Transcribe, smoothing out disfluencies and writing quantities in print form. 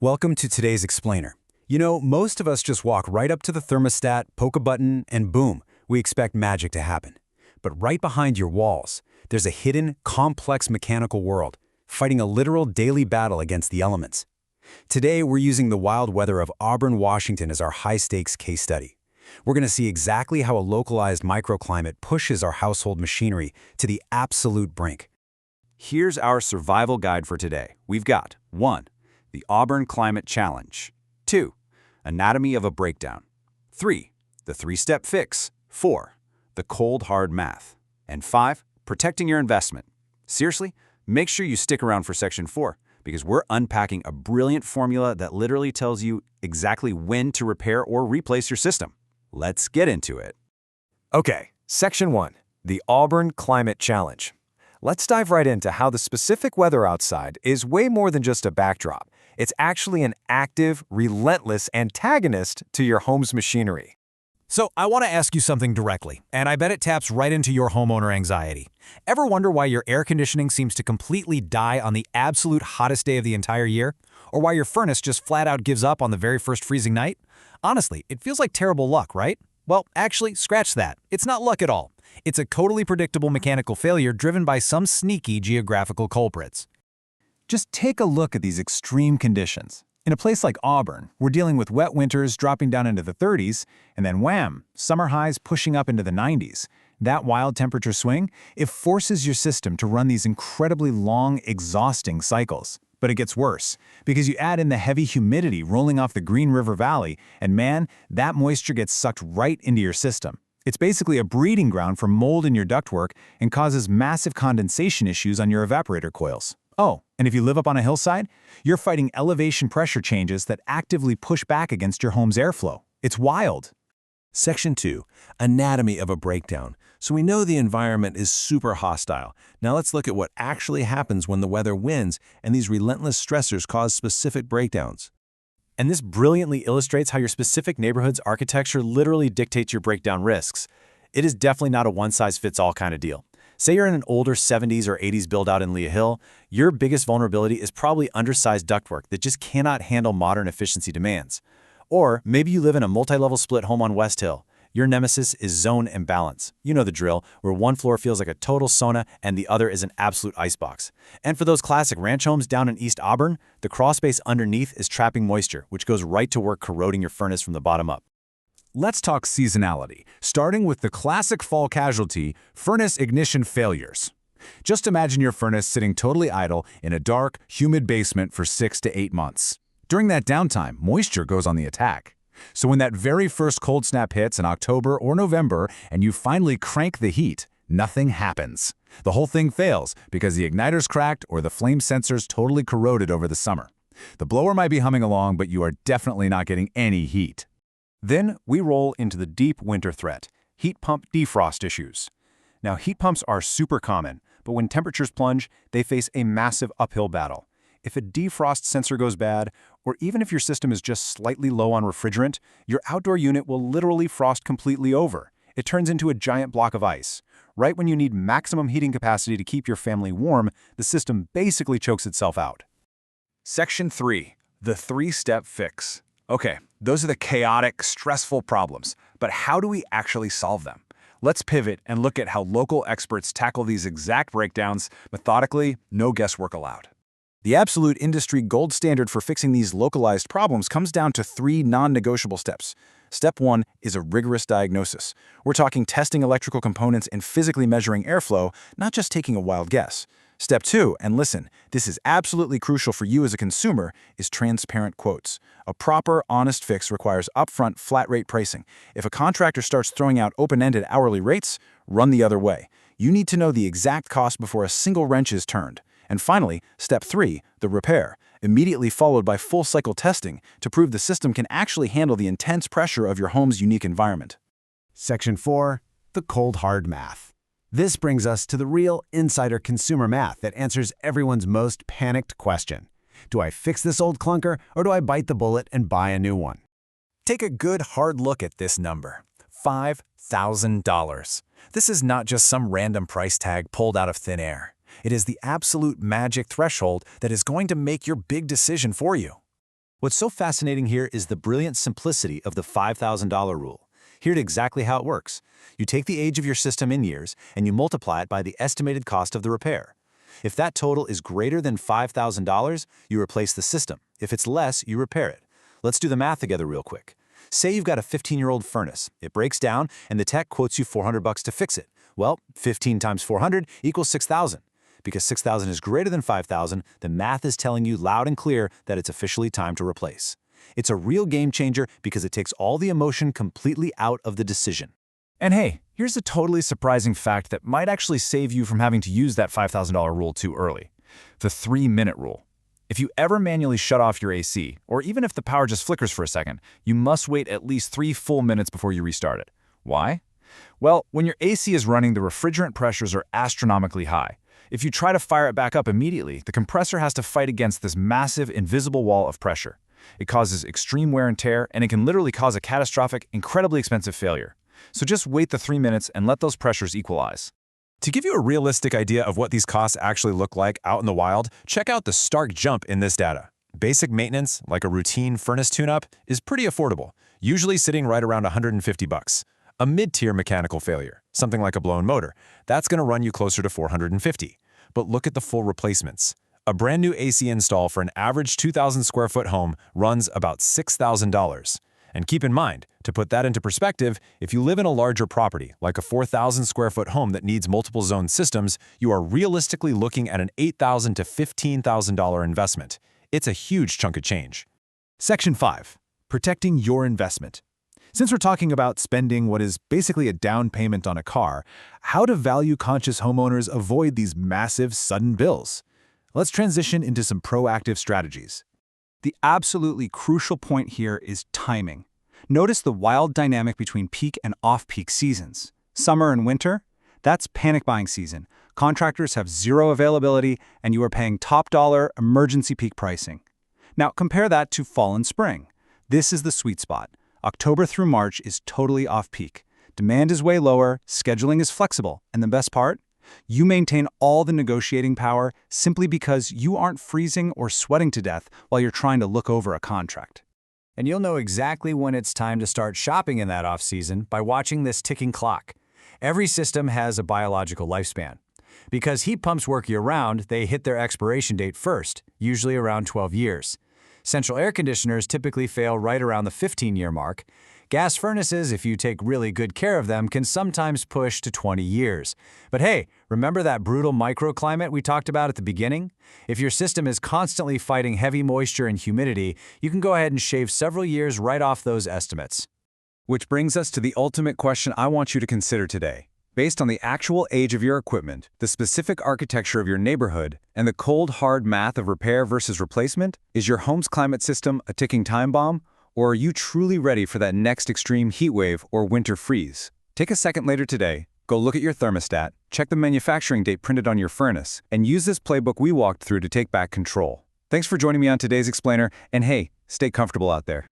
Welcome to today's explainer. You know, most of us just walk right up to the thermostat, poke a button, and boom, we expect magic to happen. But right behind your walls, there's a hidden, complex mechanical world, fighting a literal daily battle against the elements. Today, we're using the wild weather of Auburn, Washington as our high-stakes case study. We're going to see exactly how a localized microclimate pushes our household machinery to the absolute brink. Here's our survival guide for today. We've got 1. The Auburn Climate Challenge. 2. Anatomy of a breakdown. 3. The 3-step fix. 4. The cold hard math. And 5. Protecting your investment. Seriously, make sure you stick around for section 4 because we're unpacking a brilliant formula that literally tells you exactly when to repair or replace your system. Let's get into it. Okay, section 1, the Auburn Climate Challenge. Let's dive right into how the specific weather outside is way more than just a backdrop. It's actually an active, relentless antagonist to your home's machinery. So I want to ask you something directly, and I bet it taps right into your homeowner anxiety. Ever wonder why your air conditioning seems to completely die on the absolute hottest day of the entire year? Or why your furnace just flat out gives up on the very first freezing night? Honestly, it feels like terrible luck, right? Well, actually, scratch that. It's not luck at all. It's a totally predictable mechanical failure driven by some sneaky geographical culprits. Just take a look at these extreme conditions. In a place like Auburn, we're dealing with wet winters dropping down into the 30s, and then wham, summer highs pushing up into the 90s. That wild temperature swing, it forces your system to run these incredibly long, exhausting cycles. But it gets worse, because you add in the heavy humidity rolling off the Green River Valley, and man, that moisture gets sucked right into your system. It's basically a breeding ground for mold in your ductwork and causes massive condensation issues on your evaporator coils. Oh, and if you live up on a hillside, you're fighting elevation pressure changes that actively push back against your home's airflow. It's wild. Section 2, Anatomy of a Breakdown. So we know the environment is super hostile. Now let's look at what actually happens when the weather wins and these relentless stressors cause specific breakdowns. And this brilliantly illustrates how your specific neighborhood's architecture literally dictates your breakdown risks. It is definitely not a one-size-fits-all kind of deal. Say you're in an older 70s or 80s build-out in Lea Hill, your biggest vulnerability is probably undersized ductwork that just cannot handle modern efficiency demands. Or maybe you live in a multi-level split home on West Hill. Your nemesis is zone imbalance. You know the drill, where one floor feels like a total sauna and the other is an absolute icebox. And for those classic ranch homes down in East Auburn, the crawl space underneath is trapping moisture, which goes right to work corroding your furnace from the bottom up. Let's talk seasonality, starting with the classic fall casualty, furnace ignition failures. Just imagine your furnace sitting totally idle in a dark, humid basement for 6 to 8 months. During that downtime, moisture goes on the attack. So when that very first cold snap hits in October or November and you finally crank the heat, nothing happens. The whole thing fails because the igniter's cracked or the flame sensor's totally corroded over the summer. The blower might be humming along, but you are definitely not getting any heat. Then we roll into the deep winter threat, heat pump defrost issues. Now, heat pumps are super common, but when temperatures plunge, they face a massive uphill battle. If a defrost sensor goes bad, or even if your system is just slightly low on refrigerant, your outdoor unit will literally frost completely over. It turns into a giant block of ice. Right when you need maximum heating capacity to keep your family warm, the system basically chokes itself out. Section 3, the 3-step fix. Okay, those are the chaotic, stressful problems, but how do we actually solve them? Let's pivot and look at how local experts tackle these exact breakdowns methodically, no guesswork allowed. The absolute industry gold standard for fixing these localized problems comes down to 3 non-negotiable steps. Step 1 is a rigorous diagnosis. We're talking testing electrical components and physically measuring airflow, not just taking a wild guess. Step 2, and listen, this is absolutely crucial for you as a consumer, is transparent quotes. A proper, honest fix requires upfront, flat-rate pricing. If a contractor starts throwing out open-ended hourly rates, run the other way. You need to know the exact cost before a single wrench is turned. And finally, Step 3, the repair, immediately followed by full-cycle testing to prove the system can actually handle the intense pressure of your home's unique environment. Section 4, the cold hard math. This brings us to the real insider consumer math that answers everyone's most panicked question. Do I fix this old clunker or do I bite the bullet and buy a new one? Take a good hard look at this number, $5,000. This is not just some random price tag pulled out of thin air. It is the absolute magic threshold that is going to make your big decision for you. What's so fascinating here is the brilliant simplicity of the $5,000 rule. Here's exactly how it works. You take the age of your system in years and you multiply it by the estimated cost of the repair. If that total is greater than $5,000, you replace the system. If it's less, you repair it. Let's do the math together real quick. Say you've got a 15-year-old furnace. It breaks down and the tech quotes you $400 to fix it. Well, 15 times 400 equals 6,000. Because 6,000 is greater than 5,000, the math is telling you loud and clear that it's officially time to replace. It's a real game changer because it takes all the emotion completely out of the decision. And hey, here's a totally surprising fact that might actually save you from having to use that $5,000 rule too early. The 3-minute rule. If you ever manually shut off your AC, or even if the power just flickers for a second, you must wait at least 3 full minutes before you restart it. Why? Well, when your AC is running, the refrigerant pressures are astronomically high. If you try to fire it back up immediately, the compressor has to fight against this massive, invisible wall of pressure. It causes extreme wear and tear, and it can literally cause a catastrophic, incredibly expensive failure. So just wait the 3 minutes and let those pressures equalize. To give you a realistic idea of what these costs actually look like out in the wild, check out the stark jump in this data. Basic maintenance, like a routine furnace tune-up, is pretty affordable, usually sitting right around $150. A mid-tier mechanical failure, something like a blown motor, that's going to run you closer to $450. But look at the full replacements. A brand new AC install for an average 2,000 square foot home runs about $6,000. And keep in mind, to put that into perspective, if you live in a larger property, like a 4,000 square foot home that needs multiple zone systems, you are realistically looking at an $8,000 to $15,000 investment. It's a huge chunk of change. Section 5. Protecting your investment. Since we're talking about spending what is basically a down payment on a car, how do value-conscious homeowners avoid these massive, sudden bills? Let's transition into some proactive strategies. The absolutely crucial point here is timing. Notice the wild dynamic between peak and off-peak seasons. Summer and winter, that's panic buying season. Contractors have zero availability, and you are paying top-dollar emergency peak pricing. Now compare that to fall and spring. This is the sweet spot. October through March is totally off-peak. Demand is way lower, scheduling is flexible, and the best part? You maintain all the negotiating power simply because you aren't freezing or sweating to death while you're trying to look over a contract. And you'll know exactly when it's time to start shopping in that off-season by watching this ticking clock. Every system has a biological lifespan. Because heat pumps work year-round, they hit their expiration date first, usually around 12 years. Central air conditioners typically fail right around the 15-year mark. Gas furnaces, if you take really good care of them, can sometimes push to 20 years. But hey, remember that brutal microclimate we talked about at the beginning? If your system is constantly fighting heavy moisture and humidity, you can go ahead and shave several years right off those estimates. Which brings us to the ultimate question I want you to consider today. Based on the actual age of your equipment, the specific architecture of your neighborhood, and the cold, hard math of repair versus replacement, is your home's climate system a ticking time bomb, or are you truly ready for that next extreme heat wave or winter freeze? Take a second later today, go look at your thermostat, check the manufacturing date printed on your furnace, and use this playbook we walked through to take back control. Thanks for joining me on today's Explainer, and hey, stay comfortable out there.